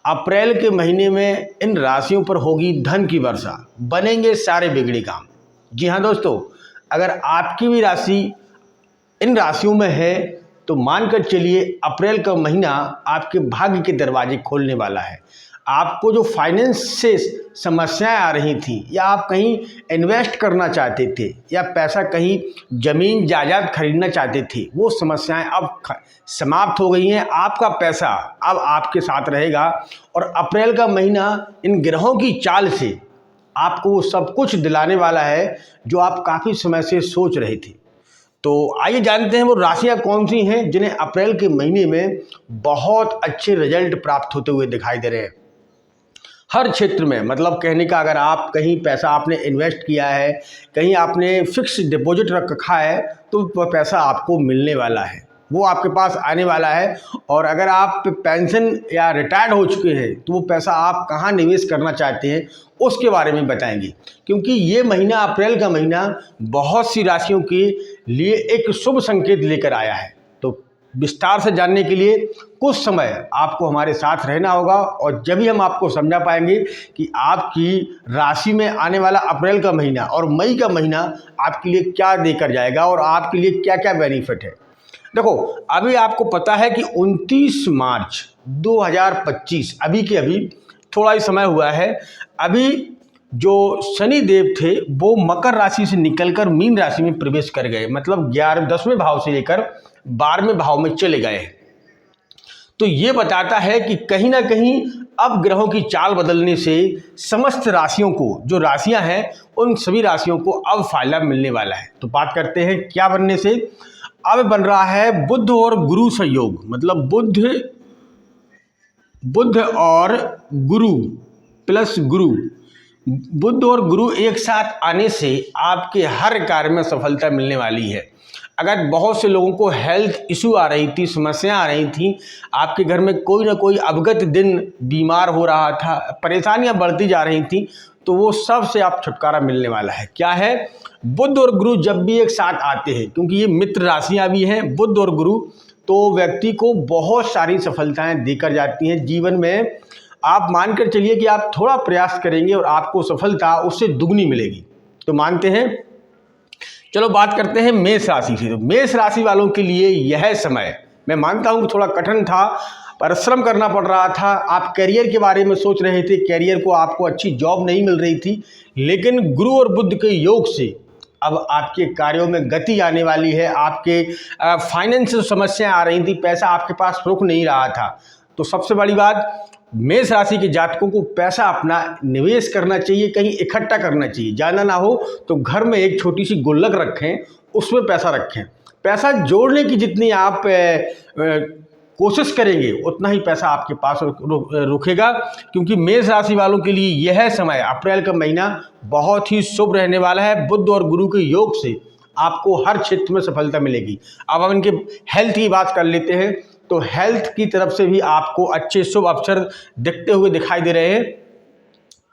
अप्रैल के महीने में इन राशियों पर होगी धन की वर्षा, बनेंगे सारे बिगड़े काम। जी हाँ दोस्तों, अगर आपकी भी राशि इन राशियों में है तो मानकर चलिए अप्रैल का महीना आपके भाग्य के दरवाजे खोलने वाला है। आपको जो फाइनेंस से समस्याएं आ रही थी, या आप कहीं इन्वेस्ट करना चाहते थे, या पैसा कहीं ज़मीन जायदाद खरीदना चाहते थे, वो समस्याएं अब समाप्त हो गई हैं। आपका पैसा अब आपके साथ रहेगा और अप्रैल का महीना इन ग्रहों की चाल से आपको वो सब कुछ दिलाने वाला है जो आप काफ़ी समय से सोच रहे थे। तो आइए जानते हैं वो राशियां कौन सी हैं जिन्हें अप्रैल के महीने में बहुत अच्छे रिजल्ट प्राप्त होते हुए दिखाई दे रहे हैं हर क्षेत्र में। मतलब कहने का, अगर आप कहीं पैसा आपने इन्वेस्ट किया है, कहीं आपने फिक्स डिपॉजिट रख रखा है, तो वह पैसा आपको मिलने वाला है, वो आपके पास आने वाला है। और अगर आप पेंशन या रिटायर्ड हो चुके हैं तो वो पैसा आप कहाँ निवेश करना चाहते हैं उसके बारे में बताएंगे। क्योंकि ये महीना, अप्रैल का महीना, बहुत सी राशियों के लिए एक शुभ संकेत लेकर आया है। तो विस्तार से जानने के लिए कुछ समय आपको हमारे साथ रहना होगा, और जब भी हम आपको समझा पाएंगे कि आपकी राशि में आने वाला अप्रैल का महीना और मई का महीना आपके लिए क्या देकर जाएगा और आपके लिए क्या क्या बेनिफिट है। देखो, अभी आपको पता है कि 29 मार्च 2025 अभी के अभी थोड़ा ही समय हुआ है। अभी जो शनि देव थे वो मकर राशि से निकलकर मीन राशि में प्रवेश कर गए, मतलब 10वें भाव से लेकर 12वें भाव में चले गए। तो ये बताता है कि कहीं ना कहीं अब ग्रहों की चाल बदलने से समस्त राशियों को, जो राशियां हैं उन सभी राशियों को अब फायदा मिलने वाला है। तो बात करते हैं क्या बनने से। अब बन रहा है बुध और गुरु संयोग, मतलब बुध और गुरु प्लस गुरु, बुध और गुरु एक साथ आने से आपके हर कार्य में सफलता मिलने वाली है। अगर बहुत से लोगों को हेल्थ इशू आ रही थी, समस्याएं आ रही थी, आपके घर में कोई ना कोई अवगत दिन बीमार हो रहा था, परेशानियां बढ़ती जा रही थी, तो वो सब से आप छुटकारा मिलने वाला है। क्या है? बुध और गुरु जब भी एक साथ आते हैं, क्योंकि ये मित्र राशियां भी हैं बुध और गुरु, तो व्यक्ति को बहुत सारी सफलताएं देकर जाती हैं जीवन में। आप मानकर चलिए कि आप थोड़ा प्रयास करेंगे और आपको सफलता उससे दुगनी मिलेगी। तो मानते हैं। चलो बात करते हैं मेष राशि से। तो मेष राशि वालों के लिए यह समय, मैं मानता हूं कि थोड़ा कठिन था, परिश्रम करना पड़ रहा था। आप करियर के बारे में सोच रहे थे, करियर को आपको अच्छी जॉब नहीं मिल रही थी, लेकिन गुरु और बुध के योग से अब आपके कार्यों में गति आने वाली है। आपके फाइनेंशियल समस्याएं आ रही थी, पैसा आपके पास रुक नहीं रहा था। तो सबसे बड़ी बात, मेष राशि के जातकों को पैसा अपना निवेश करना चाहिए, कहीं इकट्ठा करना चाहिए। ज़्यादा ना हो तो घर में एक छोटी सी गुल्लक रखें, उसमें पैसा रखें। पैसा जोड़ने की जितनी आप कोशिश करेंगे उतना ही पैसा आपके पास रुकेगा। क्योंकि मेष राशि वालों के लिए यह समय, अप्रैल का महीना, बहुत ही शुभ रहने वाला है। बुध और गुरु के योग से आपको हर क्षेत्र में सफलता मिलेगी। अब हम इनके हेल्थ की बात कर लेते हैं। तो हेल्थ की तरफ से भी आपको अच्छे शुभ अवसर दिखते हुए दिखाई दे रहे हैं।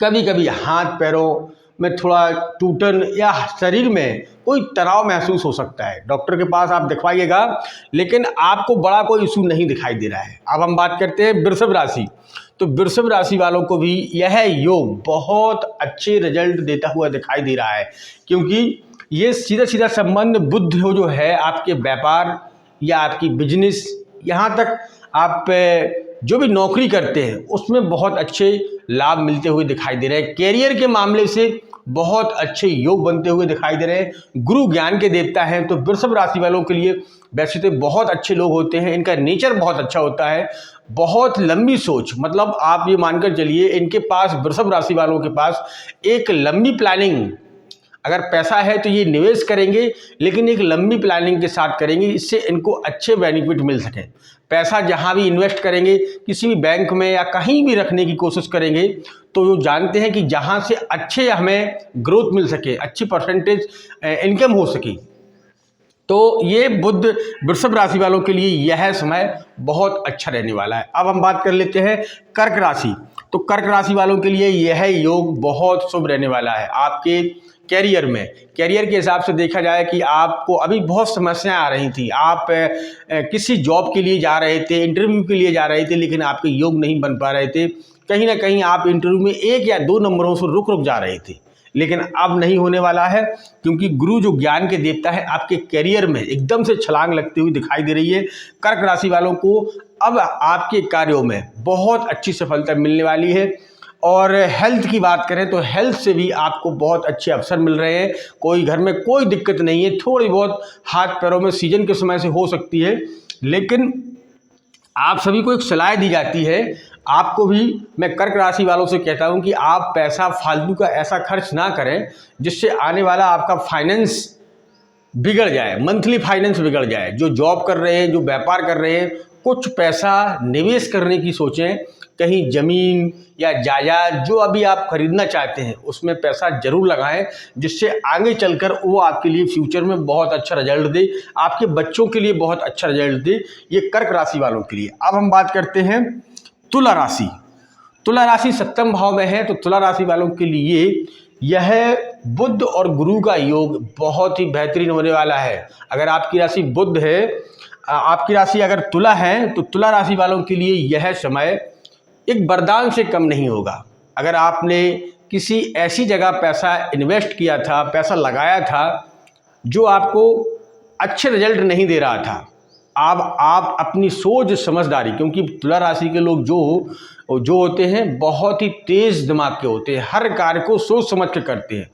कभी कभी हाथ पैरों में थोड़ा टूटन या शरीर में कोई तनाव महसूस हो सकता है, डॉक्टर के पास आप दिखवाइएगा, लेकिन आपको बड़ा कोई इशू नहीं दिखाई दे रहा है। अब हम बात करते हैं वृषभ राशि। तो वृषभ राशि वालों को भी यह योग बहुत अच्छे रिजल्ट देता हुआ दिखाई दे रहा है, क्योंकि ये सीधा सीधा संबंध बुध जो है आपके व्यापार या आपकी बिजनेस, यहाँ तक आप जो भी नौकरी करते हैं उसमें बहुत अच्छे लाभ मिलते हुए दिखाई दे रहे हैं। कैरियर के मामले से बहुत अच्छे योग बनते हुए दिखाई दे रहे हैं। गुरु ज्ञान के देवता हैं, तो वृषभ राशि वालों के लिए वैसे तो बहुत अच्छे लोग होते हैं, इनका नेचर बहुत अच्छा होता है, बहुत लंबी सोच। मतलब आप ये मानकर चलिए, इनके पास, वृषभ राशि वालों के पास एक लंबी प्लानिंग, अगर पैसा है तो ये निवेश करेंगे, लेकिन एक लंबी प्लानिंग के साथ करेंगे, इससे इनको अच्छे बेनिफिट मिल सके। पैसा जहाँ भी इन्वेस्ट करेंगे, किसी भी बैंक में या कहीं भी रखने की कोशिश करेंगे, तो वो जानते हैं कि जहाँ से अच्छे हमें ग्रोथ मिल सके, अच्छी परसेंटेज इनकम हो सके। तो ये बुध वृषभ राशि वालों के लिए यह समय बहुत अच्छा रहने वाला है। अब हम बात कर लेते हैं कर्क राशि। तो कर्क राशि वालों के लिए यह योग बहुत शुभ रहने वाला है। आपके कैरियर के हिसाब से देखा जाए कि आपको अभी बहुत समस्याएं आ रही थी। आप किसी जॉब के लिए जा रहे थे, इंटरव्यू के लिए जा रहे थे, लेकिन आपके योग नहीं बन पा रहे थे। कहीं ना कहीं आप इंटरव्यू में 1 या 2 नंबरों से रुक जा रहे थे, लेकिन अब नहीं होने वाला है, क्योंकि गुरु जो ज्ञान के देवता है आपके कैरियर में एकदम से छलांग लगती हुई दिखाई दे रही है। कर्क राशि वालों को अब आपके कार्यों में बहुत अच्छी सफलता मिलने वाली है। और हेल्थ की बात करें तो हेल्थ से भी आपको बहुत अच्छे अवसर मिल रहे हैं। कोई घर में कोई दिक्कत नहीं है, थोड़ी बहुत हाथ पैरों में सीजन के समय से हो सकती है, लेकिन आप सभी को एक सलाह दी जाती है, आपको भी मैं कर्क राशि वालों से कहता हूं कि आप पैसा फालतू का ऐसा खर्च ना करें जिससे आने वाला आपका फाइनेंस बिगड़ जाए, मंथली फाइनेंस बिगड़ जाए। जो जॉब कर रहे हैं, जो व्यापार कर रहे हैं, कुछ पैसा निवेश करने की सोचें। कहीं ज़मीन या जायदाद जो अभी आप खरीदना चाहते हैं उसमें पैसा जरूर लगाएं, जिससे आगे चलकर वो आपके लिए फ्यूचर में बहुत अच्छा रिजल्ट दे, आपके बच्चों के लिए बहुत अच्छा रिजल्ट दे। ये कर्क राशि वालों के लिए। अब हम बात करते हैं तुला राशि। तुला राशि 7वें भाव में है, तो तुला राशि वालों के लिए यह बुध और गुरु का योग बहुत ही बेहतरीन होने वाला है। अगर आपकी राशि बुध है, आपकी राशि अगर तुला है, तो तुला राशि वालों के लिए यह समय एक वरदान से कम नहीं होगा। अगर आपने किसी ऐसी जगह पैसा इन्वेस्ट किया था, पैसा लगाया था जो आपको अच्छे रिजल्ट नहीं दे रहा था, अब आप अपनी सोच समझदारी, क्योंकि तुला राशि के लोग जो होते हैं बहुत ही तेज दिमाग के होते हैं, हर कार्य को सोच समझ के करते हैं।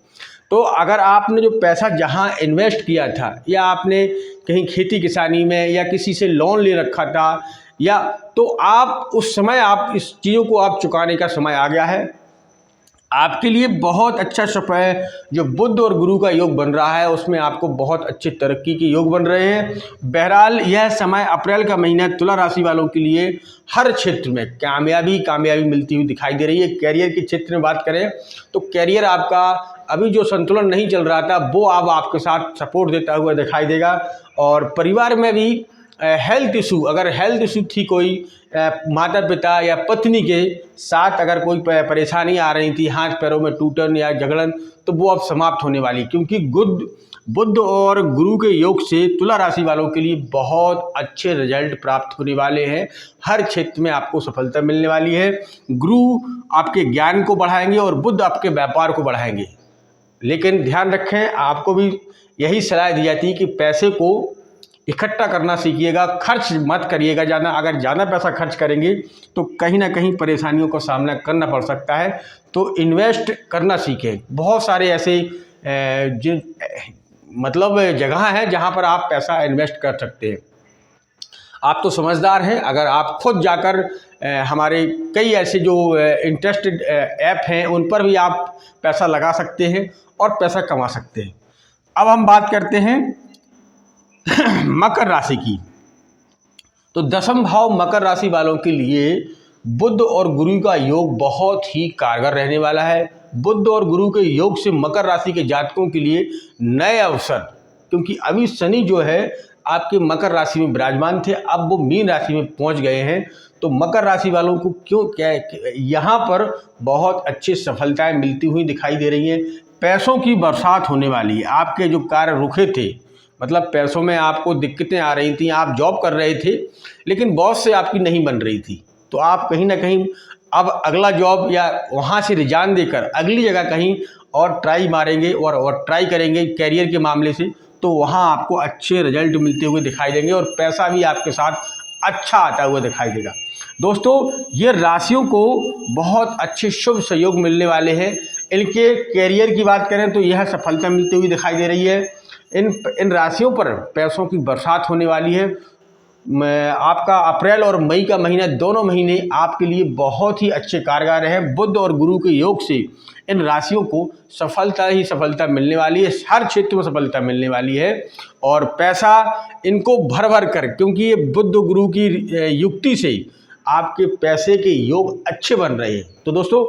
तो अगर आपने जो पैसा जहां इन्वेस्ट किया था, या आपने कहीं खेती किसानी में या किसी से लोन ले रखा था, या तो आप उस समय आप इस चीज़ों को आप चुकाने का समय आ गया है। आपके लिए बहुत अच्छा समय जो बुध और गुरु का योग बन रहा है उसमें आपको बहुत अच्छी तरक्की के योग बन रहे हैं। बहरहाल यह समय अप्रैल का महीना तुला राशि वालों के लिए हर क्षेत्र में कामयाबी मिलती हुई दिखाई दे रही है। कैरियर के क्षेत्र में बात करें तो कैरियर आपका अभी जो संतुलन नहीं चल रहा था वो अब आपके साथ सपोर्ट देता हुआ दिखाई देगा। और परिवार में भी हेल्थ इशू, अगर हेल्थ इशू थी, कोई माता पिता या पत्नी के साथ अगर कोई परेशानी आ रही थी, हाथ पैरों में टूटन या जगड़न, तो वो अब समाप्त होने वाली, क्योंकि बुध और गुरु के योग से तुला राशि वालों के लिए बहुत अच्छे रिजल्ट प्राप्त होने वाले हैं। हर क्षेत्र में आपको सफलता मिलने वाली है। गुरु आपके ज्ञान को बढ़ाएंगे और बुध आपके व्यापार को बढ़ाएंगे। लेकिन ध्यान रखें, आपको भी यही सलाह दी जाती है कि पैसे को इकट्ठा करना सीखिएगा, खर्च मत करिएगा ज़्यादा। अगर ज़्यादा पैसा खर्च करेंगे तो कहीं ना कहीं परेशानियों का सामना करना पड़ सकता है। तो इन्वेस्ट करना सीखें। बहुत सारे ऐसे मतलब जगह है जहाँ पर आप पैसा इन्वेस्ट कर सकते हैं। आप तो समझदार हैं, अगर आप खुद जाकर हमारे कई ऐसे जो इंटरेस्टेड ऐप हैं उन पर भी आप पैसा लगा सकते हैं और पैसा कमा सकते हैं। अब हम बात करते हैं मकर राशि की। तो 10वां भाव मकर राशि वालों के लिए बुध और गुरु का योग बहुत ही कारगर रहने वाला है। बुध और गुरु के योग से मकर राशि के जातकों के लिए नए अवसर, क्योंकि अभी शनि जो है आपके मकर राशि में विराजमान थे, अब वो मीन राशि में पहुंच गए हैं। तो मकर राशि वालों को यहाँ पर बहुत अच्छी सफलताएं मिलती हुई दिखाई दे रही हैं। पैसों की बरसात होने वाली है। आपके जो कार्य रुके थे, मतलब पैसों में आपको दिक्कतें आ रही थी, आप जॉब कर रहे थे लेकिन बॉस से आपकी नहीं बन रही थी, तो आप कहीं ना कहीं अब अगला जॉब या वहाँ से रिजाइन देकर अगली जगह कहीं और ट्राई मारेंगे और ट्राई करेंगे कैरियर के मामले से, तो वहाँ आपको अच्छे रिजल्ट मिलते हुए दिखाई देंगे और पैसा भी आपके साथ अच्छा आता हुआ दिखाई देगा। दोस्तों, ये राशियों को बहुत अच्छे शुभ सहयोग मिलने वाले हैं। इनके कैरियर की बात करें तो यह सफलता मिलती हुई दिखाई दे रही है। इन राशियों पर पैसों की बरसात होने वाली है। आपका अप्रैल और मई का महीना, दोनों महीने आपके लिए बहुत ही अच्छे कारगर हैं। बुध और गुरु के योग से इन राशियों को सफलता ही सफलता मिलने वाली है, हर क्षेत्र में सफलता मिलने वाली है। और पैसा इनको भर भर कर, क्योंकि ये बुध गुरु की युक्ति से आपके पैसे के योग अच्छे बन रहे हैं। तो दोस्तों,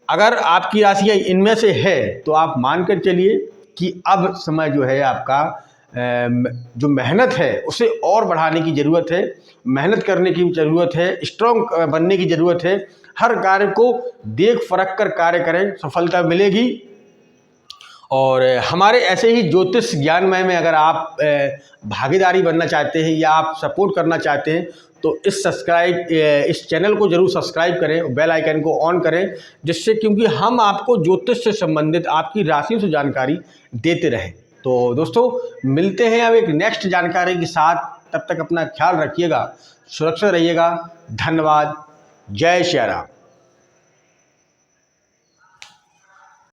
अगर आपकी राशि इनमें से है तो आप मान कर चलिए कि अब समय जो है आपका जो मेहनत है उसे और बढ़ाने की ज़रूरत है, मेहनत करने की ज़रूरत है, स्ट्रॉन्ग बनने की ज़रूरत है। हर कार्य को देख परख कर कार्य करें, सफलता मिलेगी। और हमारे ऐसे ही ज्योतिष ज्ञानमय में अगर आप भागीदारी बनना चाहते हैं या आप सपोर्ट करना चाहते हैं तो इस चैनल को जरूर सब्सक्राइब करें, बेल आइकन को ऑन करें, जिससे क्योंकि हम आपको ज्योतिष से संबंधित आपकी राशि से जानकारी देते रहें। तो दोस्तों मिलते हैं अब एक नेक्स्ट जानकारी के साथ, तब तक अपना ख्याल रखिएगा, सुरक्षित रहिएगा। धन्यवाद। जय श्री राम।